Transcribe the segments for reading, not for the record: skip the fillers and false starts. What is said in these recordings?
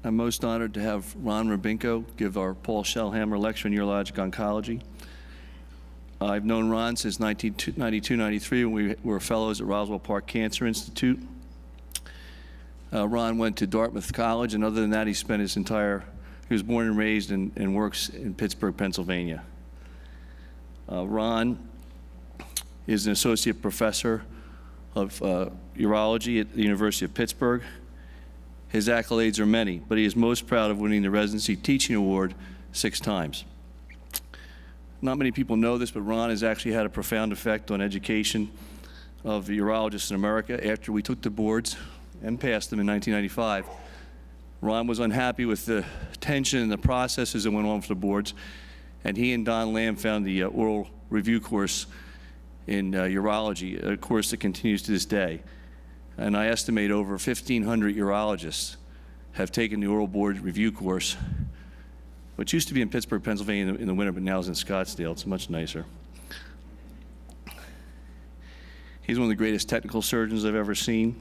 I'm most honored to have Ron Rubinko give our Paul Shellhammer Lecture in Urologic Oncology. I've known Ron since 1992-93 when we were fellows at Roswell Park Cancer Institute. Ron went to Dartmouth College, and other than that, he was born and raised and works in Pittsburgh, Pennsylvania. Ron is an associate professor of urology at the University of Pittsburgh. His accolades are many, but he is most proud of winning the Residency Teaching Award 6 times. Not many people know this, but Ron has actually had a profound effect on education of urologists in America. After we took the boards and passed them in 1995, Ron was unhappy with the tension and the processes that went on for the boards, and he and Don Lamb found the oral review course in urology, a course that continues to this day. And I estimate over 1,500 urologists have taken the oral board review course, which used to be in Pittsburgh, Pennsylvania in the winter, but now is in Scottsdale. It's much nicer. He's one of the greatest technical surgeons I've ever seen.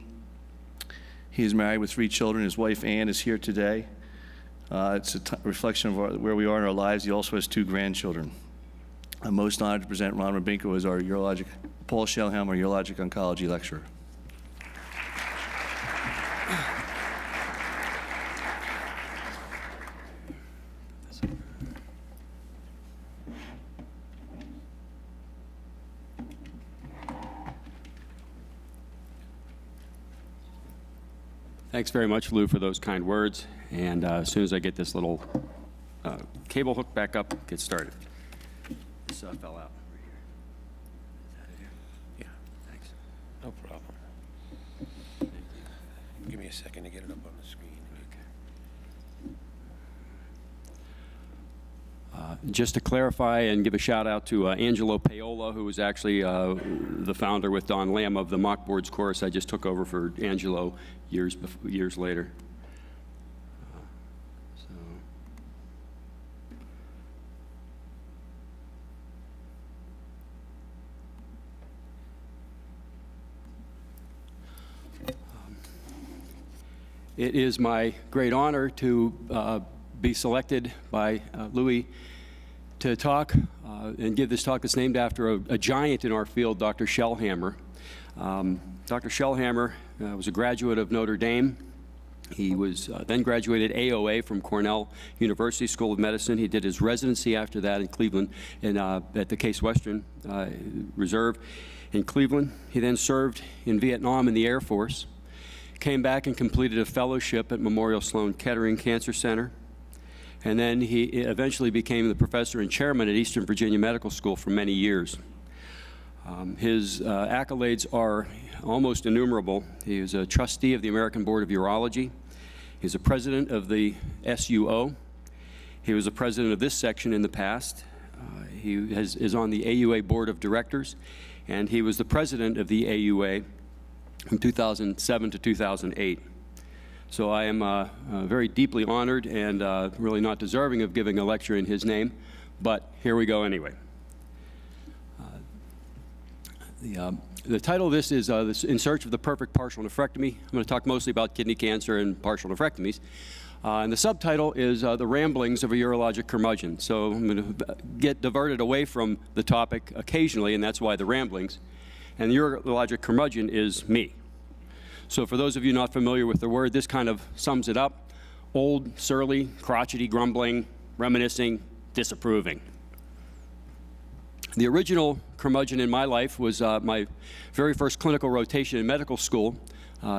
He is married with 3 children. His wife, Ann, is here today. It's a reflection of where we are in our lives. He also has 2 grandchildren. I'm most honored to present Ron Rubinko as our Paul Shellhammer Urologic Oncology Lecturer. Thanks very much, Lou, for those kind words. And as soon as I get this little cable hook back up, get started. This fell out right here. Is that it here? Yeah, thanks. No problem. Give me a second to get it up on the screen. Just to clarify and give a shout out to Angelo Paola, who was actually the founder with Don Lamb of the mock boards course. I just took over for Angelo years later. It is my great honor to be selected by Louis to talk and give this talk that's named after a giant in our field, Dr. Shellhammer. Dr. Shellhammer was a graduate of Notre Dame. He was then graduated AOA from Cornell University School of Medicine. He did his residency after that in Cleveland at the Case Western Reserve in Cleveland. He then served in Vietnam in the Air Force, came back and completed a fellowship at Memorial Sloan Kettering Cancer Center. And then he eventually became the professor and chairman at Eastern Virginia Medical School for many years. His accolades are almost innumerable. He was a trustee of the American Board of Urology. He's a president of the SUO. He was a president of this section in the past. He is on the AUA Board of Directors, and he was the president of the AUA from 2007 to 2008. So I am very deeply honored and really not deserving of giving a lecture in his name, but here we go anyway. The title of this is In Search of the Perfect Partial Nephrectomy. I'm going to talk mostly about kidney cancer and partial nephrectomies. And the subtitle is The Ramblings of a Urologic Curmudgeon. So I'm going to get diverted away from the topic occasionally, and that's why the ramblings. And the urologic curmudgeon is me. So for those of you not familiar with the word, this kind of sums it up. Old, surly, crotchety, grumbling, reminiscing, disapproving. The original curmudgeon in my life was my very first clinical rotation in medical school.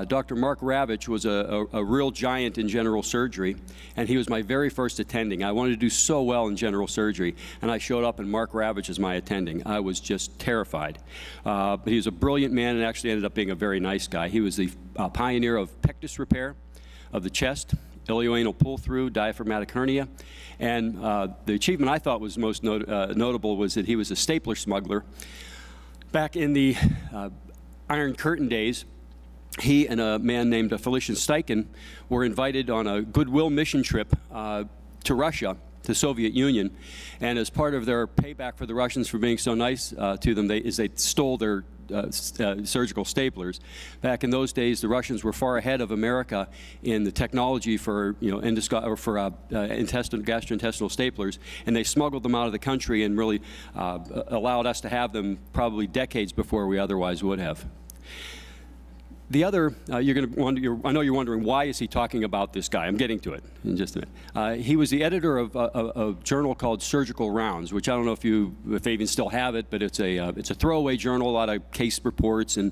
Dr. Mark Ravitch was a real giant in general surgery, and he was my very first attending. I wanted to do so well in general surgery, and I showed up and Mark Ravitch as my attending. I was just terrified. But he was a brilliant man and actually ended up being a very nice guy. He was the pioneer of pectus repair of the chest, ilioanal pull-through, diaphragmatic hernia, and the achievement I thought was most notable was that he was a stapler smuggler. Back in the Iron Curtain days, he and a man named Felician Steichen were invited on a goodwill mission trip to Russia the Soviet Union, and as part of their payback for the Russians for being so nice to them, they stole their surgical staplers. Back in those days, the Russians were far ahead of America in the technology for gastrointestinal staplers, and they smuggled them out of the country and really allowed us to have them probably decades before we otherwise would have. The other, you're going to wonder, I know you're wondering, why is he talking about this guy? I'm getting to it in just a minute. He was the editor of a journal called Surgical Rounds, which I don't know if they even still have it, but it's a throwaway journal, a lot of case reports and,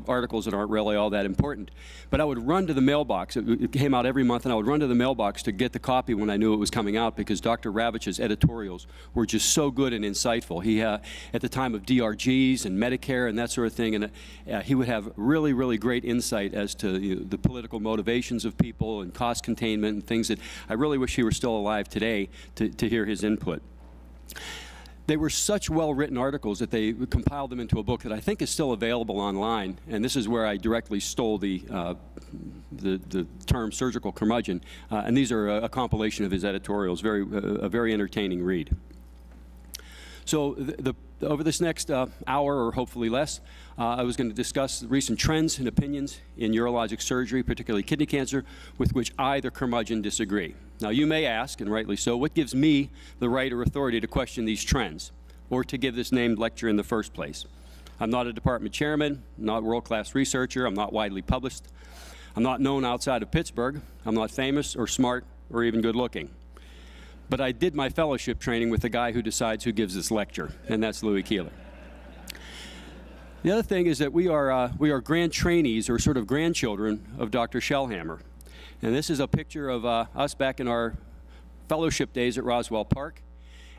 articles that aren't really all that important. But I would run to the mailbox. It came out every month, and I would run to the mailbox to get the copy when I knew it was coming out, because Dr. Ravitch's editorials were just so good and insightful. He, at the time of DRGs and Medicare and that sort of thing, and he would have really, really great insight as to the political motivations of people and cost containment and things that I really wish he were still alive today to hear his input. They were such well-written articles that they compiled them into a book that I think is still available online, and this is where I directly stole the term surgical curmudgeon, and these are a compilation of his editorials, a very entertaining read. So over this next hour, or hopefully less, I was going to discuss recent trends and opinions in urologic surgery, particularly kidney cancer, with which I, the curmudgeon, disagree. Now, you may ask, and rightly so, what gives me the right or authority to question these trends, or to give this named lecture in the first place? I'm not a department chairman, not a world-class researcher, I'm not widely published, I'm not known outside of Pittsburgh, I'm not famous or smart or even good-looking. But I did my fellowship training with the guy who decides who gives this lecture, and that's Louis Keeler. The other thing is that we are grand trainees, or sort of grandchildren, of Dr. Shellhammer. And this is a picture of us back in our fellowship days at Roswell Park.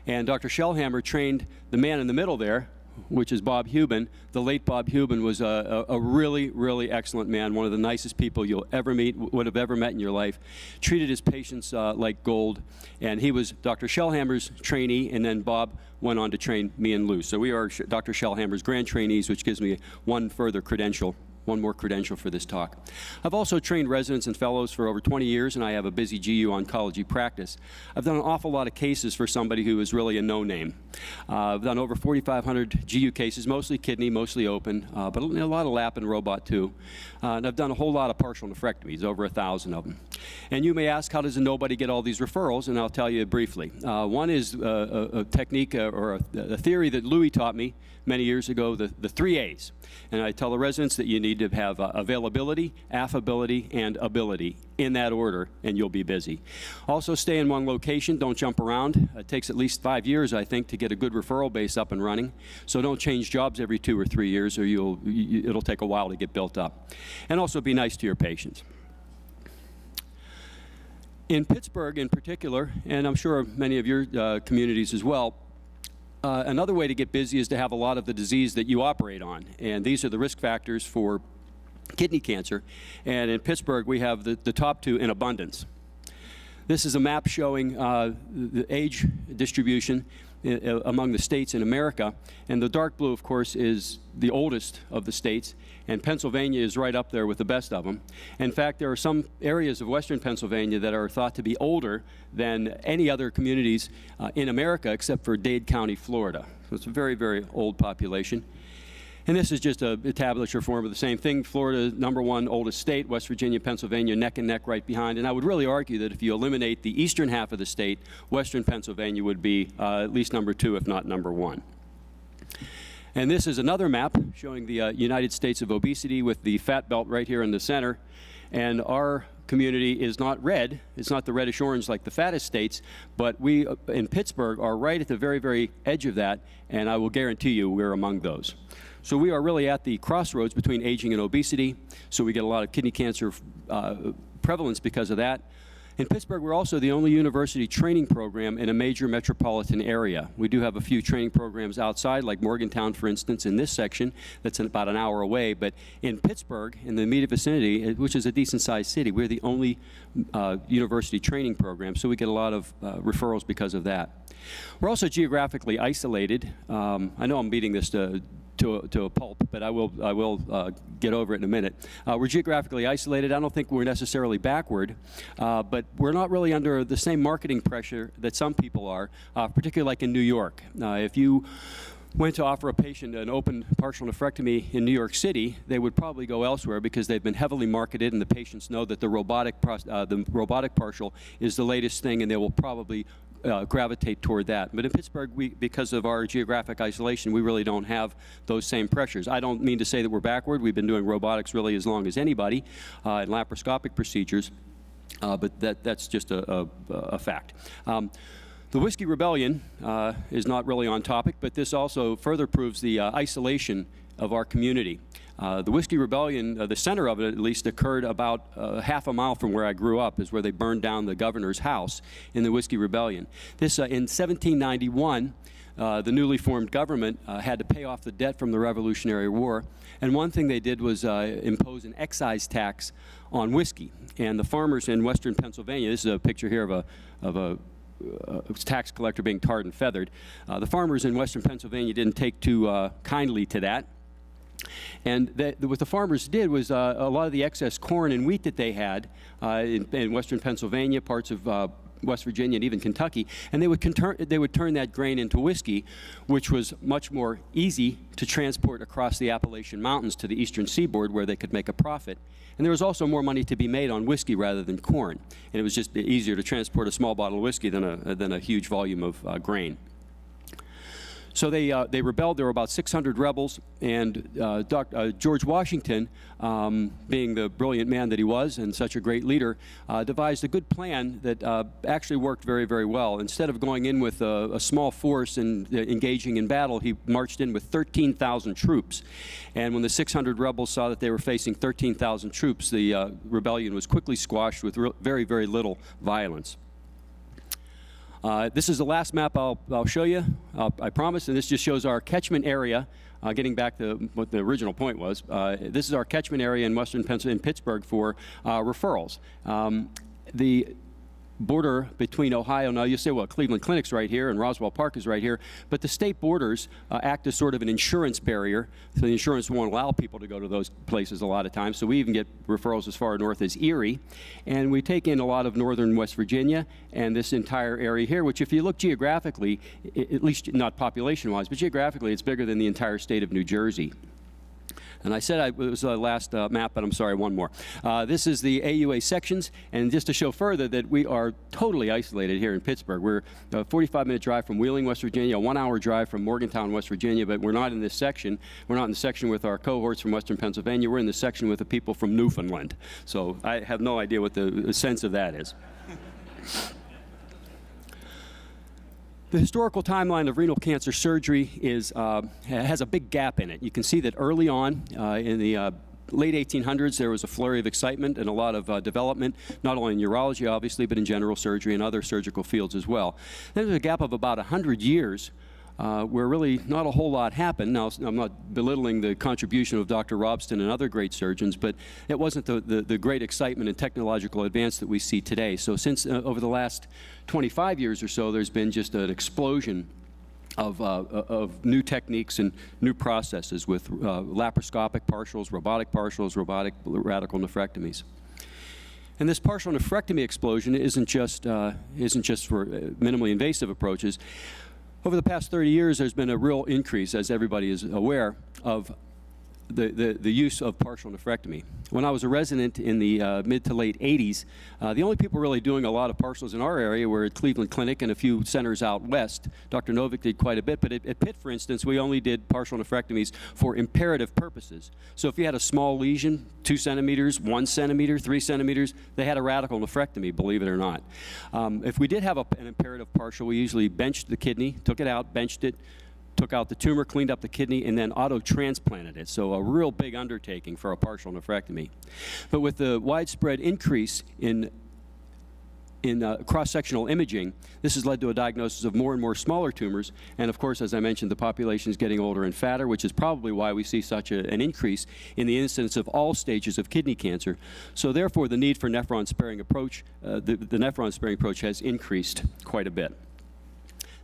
And Dr. Shellhammer trained the man in the middle there, which is Bob Hubin. The late Bob Hubin was a really, really excellent man, one of the nicest people you'll ever meet, would have ever met in your life. Treated his patients like gold. And he was Dr. Shellhammer's trainee, and then Bob went on to train me and Lou. So we are Dr. Shellhammer's grand trainees, which gives me one more credential for this talk. I've also trained residents and fellows for over 20 years, and I have a busy GU oncology practice. I've done an awful lot of cases for somebody who is really a no-name. I've done over 4,500 GU cases, mostly kidney, mostly open, but a lot of lap and robot too. And I've done a whole lot of partial nephrectomies, over 1,000 of them. And you may ask, how does a nobody get all these referrals? And I'll tell you briefly. One is a technique or a theory that Louis taught me many years ago, the 3 A's. And I tell the residents that you need to have availability, affability, and ability in that order, and you'll be busy. Also, stay in one location. Don't jump around. It takes at least 5 years, I think, to get a good referral base up and running. So don't change jobs every 2 or 3 years, or it'll take a while to get built up. And also be nice to your patients. In Pittsburgh in particular, and I'm sure many of your communities as well, another way to get busy is to have a lot of the disease that you operate on. And these are the risk factors for kidney cancer. And in Pittsburgh, we have the top 2 in abundance. This is a map showing the age distribution among the states in America. And the dark blue, of course, is the oldest of the states. And Pennsylvania is right up there with the best of them. In fact, there are some areas of western Pennsylvania that are thought to be older than any other communities in America, except for Dade County, Florida. So it's a very, very old population. And this is just a tabulature form of the same thing. Florida, #1 oldest state, West Virginia, Pennsylvania, neck and neck right behind. And I would really argue that if you eliminate the eastern half of the state, western Pennsylvania would be at least #2, if not #1. And this is another map showing the United States of obesity with the fat belt right here in the center. And our community is not red. It's not the reddish orange like the fattest states, but we in Pittsburgh are right at the very, very edge of that, and I will guarantee you we're among those. So we are really at the crossroads between aging and obesity, so we get a lot of kidney cancer prevalence because of that. In Pittsburgh, we're also the only university training program in a major metropolitan area. We do have a few training programs outside, like Morgantown, for instance, in this section, that's about an hour away. But in Pittsburgh, in the immediate vicinity, which is a decent-sized city, we're the only university training program, so we get a lot of referrals because of that. We're also geographically isolated. I know I'm beating this to a pulp, but I will get over it in a minute. We're geographically isolated. I don't think we're necessarily backward, but we're not really under the same marketing pressure that some people are, particularly like in New York. If you went to offer a patient an open partial nephrectomy in New York City, they would probably go elsewhere because they've been heavily marketed and the patients know that the robotic partial is the latest thing, and they will probably gravitate toward that. But in Pittsburgh, because of our geographic isolation, we really don't have those same pressures. I don't mean to say that we're backward. We've been doing robotics really as long as anybody in laparoscopic procedures, but that's just a fact. The Whiskey Rebellion is not really on topic, but this also further proves the isolation of our community. The Whiskey Rebellion, the center of it at least, occurred about half a mile from where I grew up, is where they burned down the governor's house in the Whiskey Rebellion. This, in 1791, the newly formed government had to pay off the debt from the Revolutionary War, and one thing they did was impose an excise tax on whiskey. And the farmers in western Pennsylvania, this is a picture here of a tax collector being tarred and feathered. The farmers in western Pennsylvania didn't take too kindly to that. And what the farmers did was a lot of the excess corn and wheat that they had in western Pennsylvania, parts of West Virginia, and even Kentucky, and they would turn that grain into whiskey, which was much more easy to transport across the Appalachian Mountains to the eastern seaboard, where they could make a profit. And there was also more money to be made on whiskey rather than corn, and it was just easier to transport a small bottle of whiskey than a huge volume of grain. So they rebelled. There were about 600 rebels, and George Washington, being the brilliant man that he was and such a great leader, devised a good plan that actually worked very, very well. Instead of going in with a small force and engaging in battle, he marched in with 13,000 troops. And when the 600 rebels saw that they were facing 13,000 troops, the rebellion was quickly squashed with very, very little violence. This is the last map I'll show you, I promise, and this just shows our catchment area, getting back to what the original point was. This is our catchment area in western Pennsylvania, in Pittsburgh, for referrals. The border between Ohio, now you say, well, Cleveland Clinic's right here and Roswell Park is right here, but the state borders act as sort of an insurance barrier, so the insurance won't allow people to go to those places a lot of times, so we even get referrals as far north as Erie, and we take in a lot of northern West Virginia and this entire area here, which if you look geographically, at least not population-wise, but geographically, it's bigger than the entire state of New Jersey. And I said it was the last map, but I'm sorry, one more. This is the AUA sections, and just to show further that we are totally isolated here in Pittsburgh. We're a 45-minute drive from Wheeling, West Virginia, a 1-hour drive from Morgantown, West Virginia, but we're not in this section. We're not in the section with our cohorts from western Pennsylvania. We're in the section with the people from Newfoundland. So I have no idea what the sense of that is. The historical timeline of renal cancer surgery has a big gap in it. You can see that early on in the late 1800s, there was a flurry of excitement and a lot of development, not only in urology, obviously, but in general surgery and other surgical fields as well. Then there's a gap of about 100 years where really not a whole lot happened. Now, I'm not belittling the contribution of Dr. Robston and other great surgeons, but it wasn't the great excitement and technological advance that we see today. So since over the last 25 years or so, there's been just an explosion of new techniques and new processes with laparoscopic partials, robotic radical nephrectomies. And this partial nephrectomy explosion isn't just for minimally invasive approaches. Over the past 30 years, there's been a real increase, as everybody is aware, of the use of partial nephrectomy. When I was a resident in the mid to late 80s, the only people really doing a lot of partials in our area were at Cleveland Clinic and a few centers out west. Dr. Novick did quite a bit, but at Pitt, for instance, we only did partial nephrectomies for imperative purposes. So if you had a small lesion, 2 centimeters, 1 centimeter, 3 centimeters, they had a radical nephrectomy, believe it or not. If we did have an imperative partial, we usually benched the kidney, took it out, benched it, took out the tumor, cleaned up the kidney, and then auto-transplanted it. So a real big undertaking for a partial nephrectomy. But with the widespread increase in cross-sectional imaging, this has led to a diagnosis of more and more smaller tumors. And of course, as I mentioned, the population is getting older and fatter, which is probably why we see such an increase in the incidence of all stages of kidney cancer. So therefore, the need for nephron-sparing approach, the nephron-sparing approach has increased quite a bit.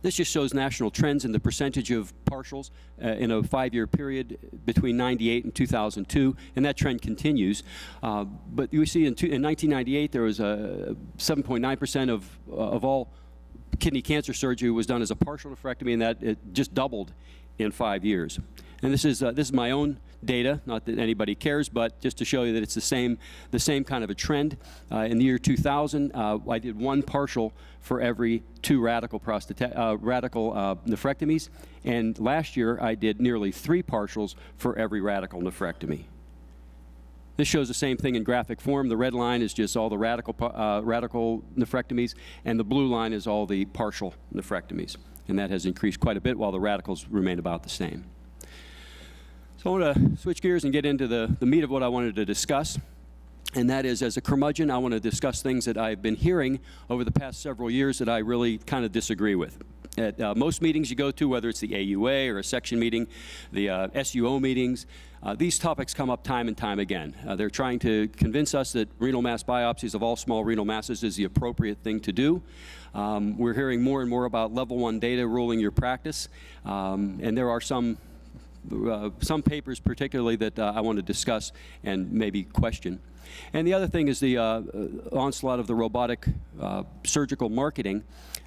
This just shows national trends in the percentage of partials in a 5-year period between 98 and 2002, and that trend continues. But you see in 1998 there was a 7.9% of all kidney cancer surgery was done as a partial nephrectomy, and that it just doubled in 5 years. And this is my own data, not that anybody cares, but just to show you that it's the same kind of a trend. In the year 2000, I did 1 partial for every 2 radical nephrectomies, and last year I did nearly 3 partials for every radical nephrectomy. This shows the same thing in graphic form. The red line is just all the radical nephrectomies, and the blue line is all the partial nephrectomies. And that has increased quite a bit while the radicals remain about the same. So I want to switch gears and get into the meat of what I wanted to discuss. And that is, as a curmudgeon, I want to discuss things that I've been hearing over the past several years that I really kind of disagree with. At most meetings you go to, whether it's the AUA or a section meeting, the SUO meetings, these topics come up time and time again. They're trying to convince us that renal mass biopsies of all small renal masses is the appropriate thing to do. We're hearing more and more about level 1 data ruling your practice, and there are some papers particularly that I want to discuss and maybe question. And the other thing is the onslaught of the robotic surgical marketing.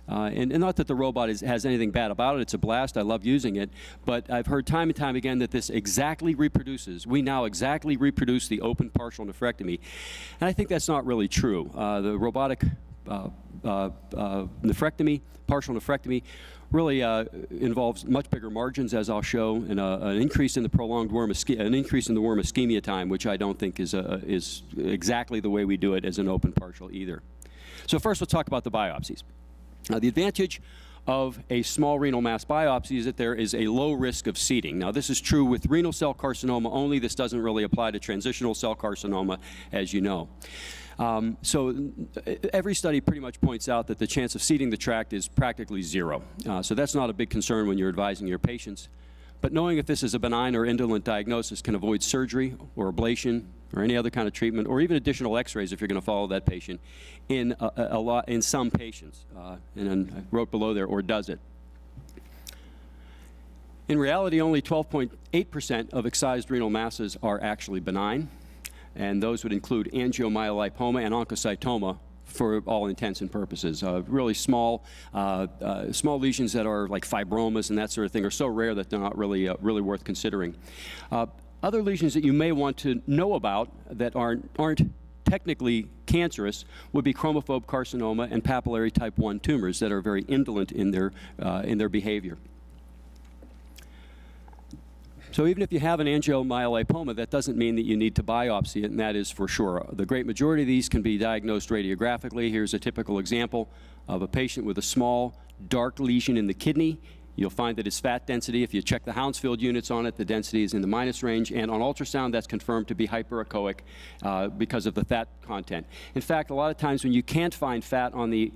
And not that the robot has anything bad about it. It's a blast. I love using it. But I've heard time and time again that this exactly reproduces. We now exactly reproduce the open partial nephrectomy. And I think that's not really true. The robotic nephrectomy, partial nephrectomy, really involves much bigger margins, as I'll show, and an increase in the prolonged worm ischemia time, which I don't think is exactly the way we do it as an open partial either. So first, let's talk about the biopsies. Now, the advantage of a small renal mass biopsy is that there is a low risk of seeding. Now, this is true with renal cell carcinoma only. This doesn't really apply to transitional cell carcinoma, as you know. So every study pretty much points out that the chance of seeding the tract is practically 0. So that's not a big concern when you're advising your patients. But knowing if this is a benign or indolent diagnosis can avoid surgery or ablation or any other kind of treatment, or even additional x-rays if you're going to follow that patient in some patients. And then I wrote below there, or does it. In reality, only 12.8% of excised renal masses are actually benign, and those would include angiomyolipoma and oncocytoma for all intents and purposes. Really small lesions that are like fibromas and that sort of thing are so rare that they're not really worth considering. Other lesions that you may want to know about that aren't technically cancerous would be chromophobe carcinoma and papillary type 1 tumors that are very indolent in their behavior. So even if you have an angiomyolipoma, that doesn't mean that you need to biopsy it, and that is for sure. The great majority of these can be diagnosed radiographically. Here's a typical example of a patient with a small, dark lesion in the kidney. You'll find that its fat density, if you check the Hounsfield units on it, the density is in the minus range, and on ultrasound that's confirmed to be hyperechoic because of the fat content. In fact, a lot of times when you can't find fat on the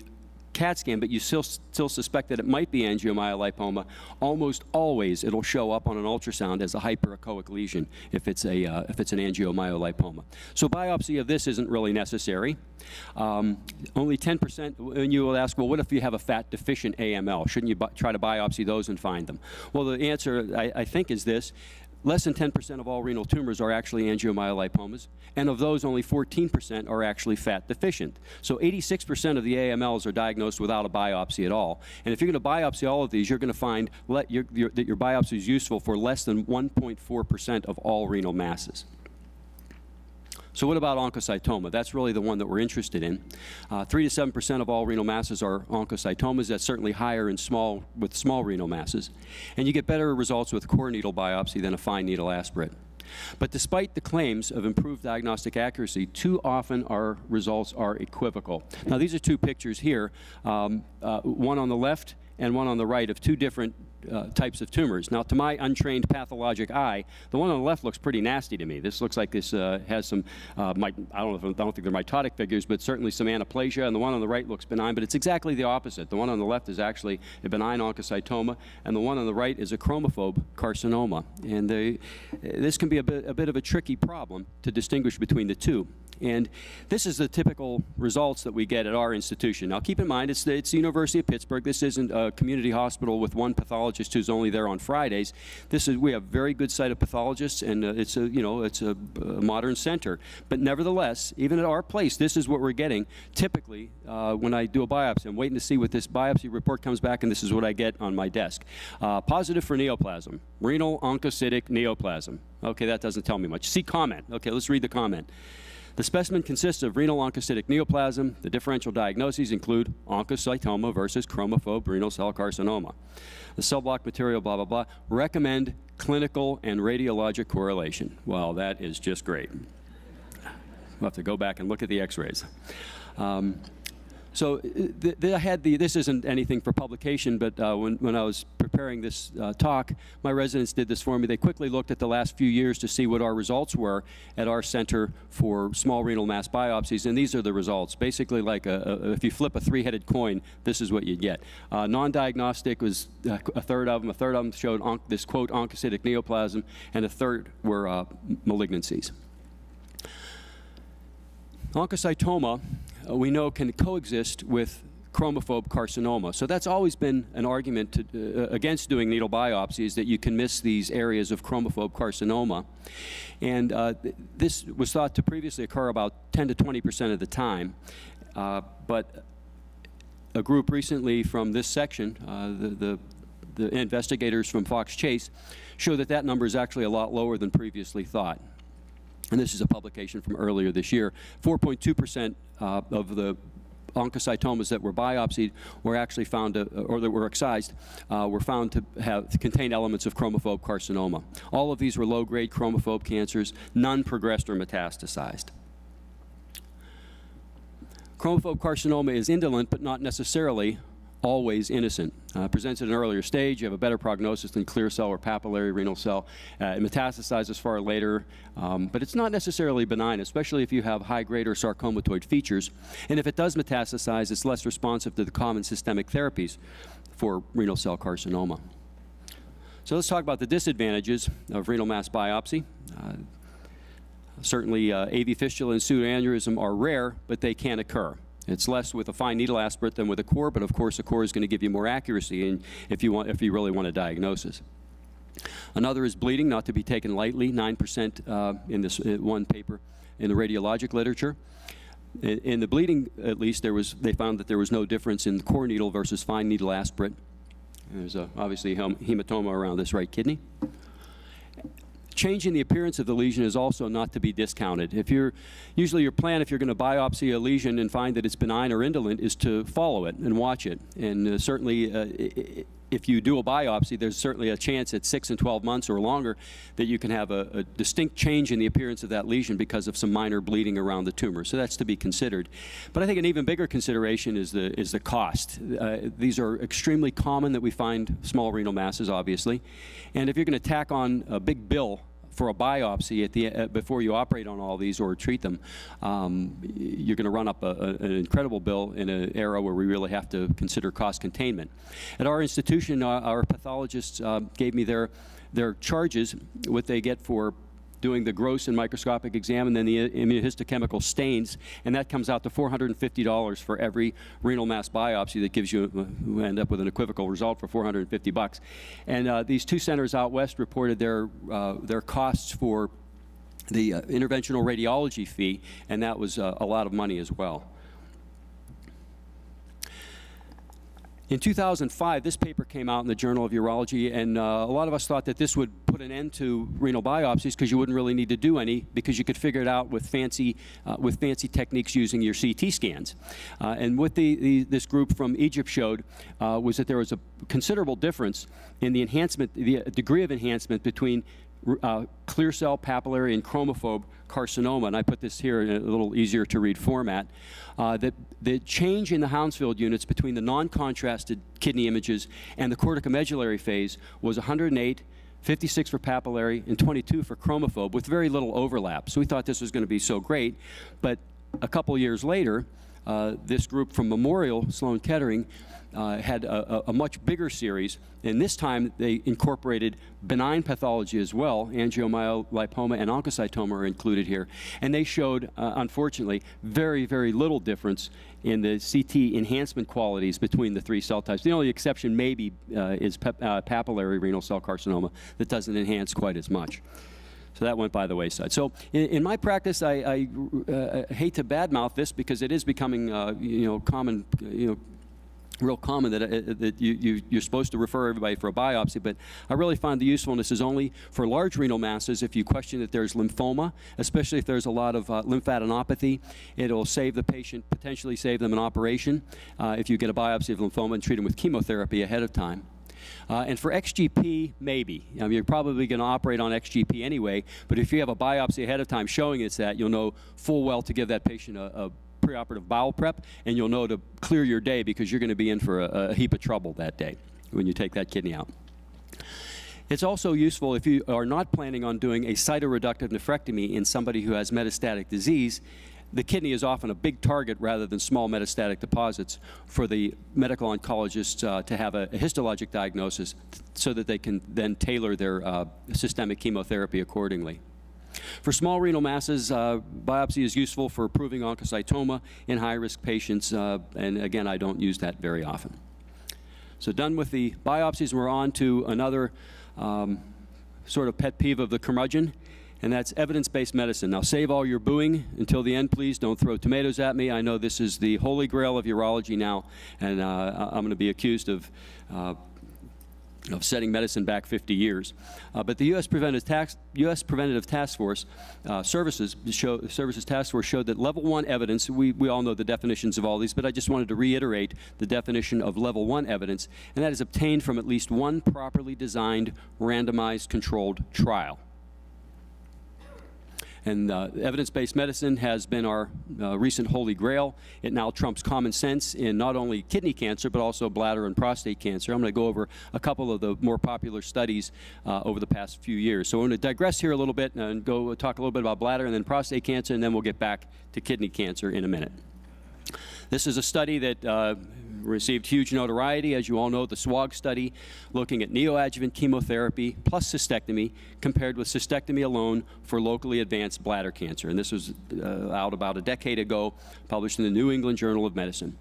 CAT scan, but you still suspect that it might be angiomyolipoma, almost always it'll show up on an ultrasound as a hyperechoic lesion if it's an angiomyolipoma. So biopsy of this isn't really necessary. Only 10%, and you will ask, well, what if you have a fat deficient AML? Shouldn't you try to biopsy those and find them? Well, the answer, I think, is this. Less than 10% of all renal tumors are actually angiomyolipomas, and of those, only 14% are actually fat deficient. So 86% of the AMLs are diagnosed without a biopsy at all. And if you're going to biopsy all of these, you're going to find that your biopsy is useful for less than 1.4% of all renal masses. So what about oncocytoma? That's really the one that we're interested in. 3 to 7% of all renal masses are oncocytomas. That's certainly higher with small renal masses. And you get better results with core needle biopsy than a fine needle aspirate. But despite the claims of improved diagnostic accuracy, too often our results are equivocal. Now, these are 2 pictures here, one on the left and one on the right of 2 different types of tumors. Now, to my untrained pathologic eye, the one on the left looks pretty nasty to me. This looks like this has some, I don't think they're mitotic figures, but certainly some anaplasia, and the one on the right looks benign, but it's exactly the opposite. The one on the left is actually a benign oncocytoma, and the one on the right is a chromophobe carcinoma. And this can be a bit of a tricky problem to distinguish between the two. And this is the typical results that we get at our institution. Now, keep in mind, it's the University of Pittsburgh. This isn't a community hospital with one pathologist who's only there on Fridays. We have very good site of pathologists, and it's a modern center. But nevertheless, even at our place, this is what we're getting. Typically, when I do a biopsy, I'm waiting to see what this biopsy report comes back, and this is what I get on my desk. Positive for neoplasm, renal oncocytic neoplasm. Okay, that doesn't tell me much. See comment. Okay, let's read the comment. The specimen consists of renal oncocytic neoplasm. The differential diagnoses include oncocytoma versus chromophobe renal cell carcinoma. The cell block material, blah, blah, blah. Recommend clinical and radiologic correlation. Well, that is just great. We'll have to go back and look at the x-rays. So this isn't anything for publication, but when I was preparing this talk, my residents did this for me. They quickly looked at the last few years to see what our results were at our center for small renal mass biopsies, and these are the results. Basically, like if you flip a three-headed coin, this is what you get. Non-diagnostic was a third of them. A third of them showed this, quote, oncocytic neoplasm, and a third were malignancies. Oncocytoma, we know, can coexist with chromophobe carcinoma. So that's always been an argument against doing needle biopsies, that you can miss these areas of chromophobe carcinoma. And this was thought to previously occur about 10 to 20% of the time. But a group recently from this section, the investigators from Fox Chase, show that that number is actually a lot lower than previously thought. And this is a publication from earlier this year. 4.2% of the oncocytomas that were biopsied were actually found or that were excised, were found to contain elements of chromophobe carcinoma. All of these were low-grade chromophobe cancers. None progressed or metastasized. Chromophobe carcinoma is indolent, but not necessarily always innocent. Presents at an earlier stage, you have a better prognosis than clear cell or papillary renal cell. It metastasizes far later, but it's not necessarily benign, especially if you have high-grade or sarcomatoid features. And if it does metastasize, it's less responsive to the common systemic therapies for renal cell carcinoma. So let's talk about the disadvantages of renal mass biopsy. Certainly, AV fistula and pseudoaneurysm are rare, but they can occur. It's less with a fine needle aspirate than with a core, but of course a core is going to give you more accuracy if you really want a diagnosis. Another is bleeding, not to be taken lightly, 9% in this one paper in the radiologic literature. In the bleeding, at least, they found that there was no difference in the core needle versus fine needle aspirate. There's obviously hematoma around this right kidney. Changing the appearance of the lesion is also not to be discounted. Usually your plan, if you're going to biopsy a lesion and find that it's benign or indolent, is to follow it and watch it. And certainly, if you do a biopsy, there's certainly a chance at 6 and 12 months or longer that you can have a distinct change in the appearance of that lesion because of some minor bleeding around the tumor. So that's to be considered. But I think an even bigger consideration is the cost. These are extremely common that we find small renal masses, obviously. And if you're going to tack on a big bill for a biopsy before you operate on all these or treat them, you're going to run up an incredible bill in an era where we really have to consider cost containment. At our institution, our pathologists gave me their charges, what they get for doing the gross and microscopic exam and then the immunohistochemical stains, and that comes out to $450 for every renal mass biopsy. That gives you, we end up with an equivocal result for $450. And these two centers out west reported their costs for the interventional radiology fee, and that was a lot of money as well. In 2005, this paper came out in the Journal of Urology, and a lot of us thought that this would put an end to renal biopsies because you wouldn't really need to do any, because you could figure it out with fancy techniques using your CT scans. And what this group from Egypt showed was that there was a considerable difference in the enhancement, the degree of enhancement between clear cell, papillary, and chromophobe carcinoma, and I put this here in a little easier to read format, that the change in the Hounsfield units between the non-contrasted kidney images and the corticomedullary phase was 108, 56 for papillary, and 22 for chromophobe, with very little overlap. So we thought this was going to be so great, but a couple years later, this group from Memorial Sloan Kettering had a much bigger series, and this time they incorporated benign pathology as well. Angiomyolipoma and oncocytoma are included here, and they showed, unfortunately, very, very little difference in the CT enhancement qualities between the three cell types. The only exception maybe is papillary renal cell carcinoma that doesn't enhance quite as much. So that went by the wayside. So in my practice, I hate to badmouth this because it is becoming, common, real common that you're supposed to refer everybody for a biopsy, but I really find the usefulness is only for large renal masses. If you question that there's lymphoma, especially if there's a lot of lymphadenopathy, it'll save the patient, potentially save them an operation if you get a biopsy of lymphoma and treat them with chemotherapy ahead of time. And for XGP, maybe. I mean, you're probably going to operate on XGP anyway, but if you have a biopsy ahead of time showing it's that, you'll know full well to give that patient a preoperative bowel prep, and you'll know to clear your day because you're going to be in for a heap of trouble that day when you take that kidney out. It's also useful if you are not planning on doing a cytoreductive nephrectomy in somebody who has metastatic disease. The kidney is often a big target rather than small metastatic deposits for the medical oncologist to have a histologic diagnosis so that they can then tailor their systemic chemotherapy accordingly. For small renal masses, biopsy is useful for proving oncocytoma in high-risk patients, and again, I don't use that very often. So done with the biopsies, we're on to another sort of pet peeve of the curmudgeon, and that's evidence-based medicine. Now, save all your booing until the end, please. Don't throw tomatoes at me. I know this is the holy grail of urology now, and I'm going to be accused of setting medicine back 50 years. But the U.S. Preventative Task Force Services Task Force showed that level 1 evidence, we all know the definitions of all these, but I just wanted to reiterate the definition of level 1 evidence, and that is obtained from at least one properly designed, randomized, controlled trial. And evidence-based medicine has been our recent holy grail. It now trumps common sense in not only kidney cancer, but also bladder and prostate cancer. I'm going to go over a couple of the more popular studies over the past few years. So I'm going to digress here a little bit and go talk a little bit about bladder and then prostate cancer, and then we'll get back to kidney cancer in a minute. This is a study that received huge notoriety. As you all know, the SWOG study, looking at neoadjuvant chemotherapy plus cystectomy compared with cystectomy alone for locally advanced bladder cancer. And this was out about a decade ago, published in the New England Journal of Medicine.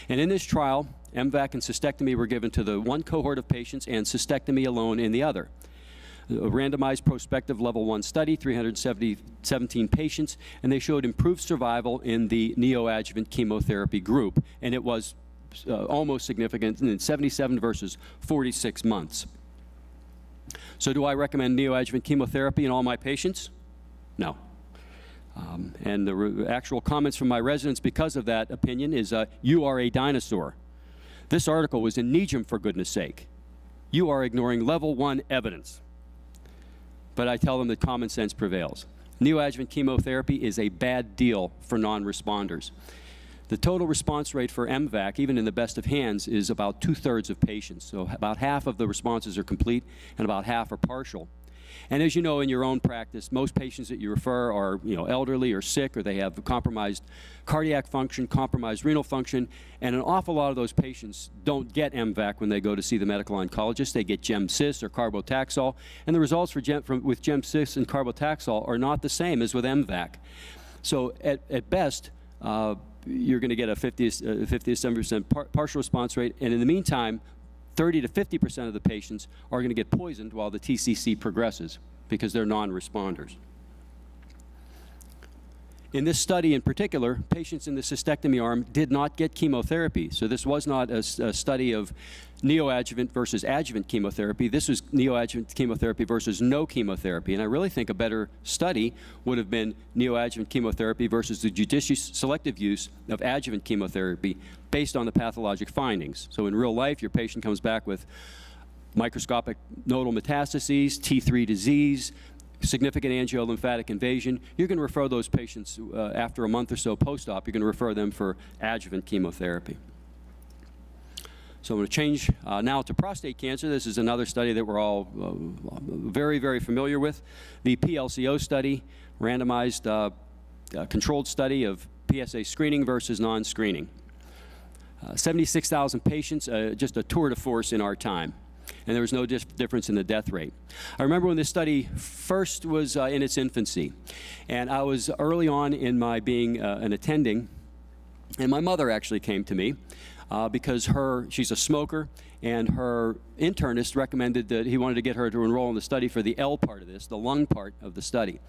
And in this trial, MVAC and cystectomy were given to the one cohort of patients and cystectomy alone in the other. A randomized prospective level 1 study, 317 patients, and they showed improved survival in the neoadjuvant chemotherapy group, and it was almost significant in 77 versus 46 months. So do I recommend neoadjuvant chemotherapy in all my patients? No. And the actual comments from my residents because of that opinion is, you are a dinosaur. This article was in NEJM, for goodness sake. You are ignoring level 1 evidence. But I tell them that common sense prevails. Neoadjuvant chemotherapy is a bad deal for non-responders. The total response rate for MVAC, even in the best of hands, is about 2/3 of patients. So about half of the responses are complete and about half are partial. And as you know, in your own practice, most patients that you refer are elderly or sick, or they have compromised cardiac function, compromised renal function, and an awful lot of those patients don't get MVAC when they go to see the medical oncologist. They get Gem/Cis or carbotaxol, and the results with Gem/Cis and carbotaxol are not the same as with MVAC. So at best, you're going to get a 50 to 70% partial response rate, and in the meantime, 30 to 50% of the patients are going to get poisoned while the TCC progresses because they're non-responders. In this study in particular, patients in the cystectomy arm did not get chemotherapy. So this was not a study of neoadjuvant versus adjuvant chemotherapy. This was neoadjuvant chemotherapy versus no chemotherapy. And I really think a better study would have been neoadjuvant chemotherapy versus the judicious selective use of adjuvant chemotherapy based on the pathologic findings. So in real life, your patient comes back with microscopic nodal metastases, T3 disease, significant angiolymphatic invasion. You're going to refer those patients after a month or so post-op. You're going to refer them for adjuvant chemotherapy. So I'm going to change now to prostate cancer. This is another study that we're all very, very familiar with. The PLCO study, randomized controlled study of PSA screening versus non-screening. 76,000 patients, just a tour de force in our time. And there was no difference in the death rate. I remember when this study first was in its infancy, and I was early on in my being an attending, and my mother actually came to me because she's a smoker, and her internist recommended that he wanted to get her to enroll in the study for the L part of this, the lung part of the study.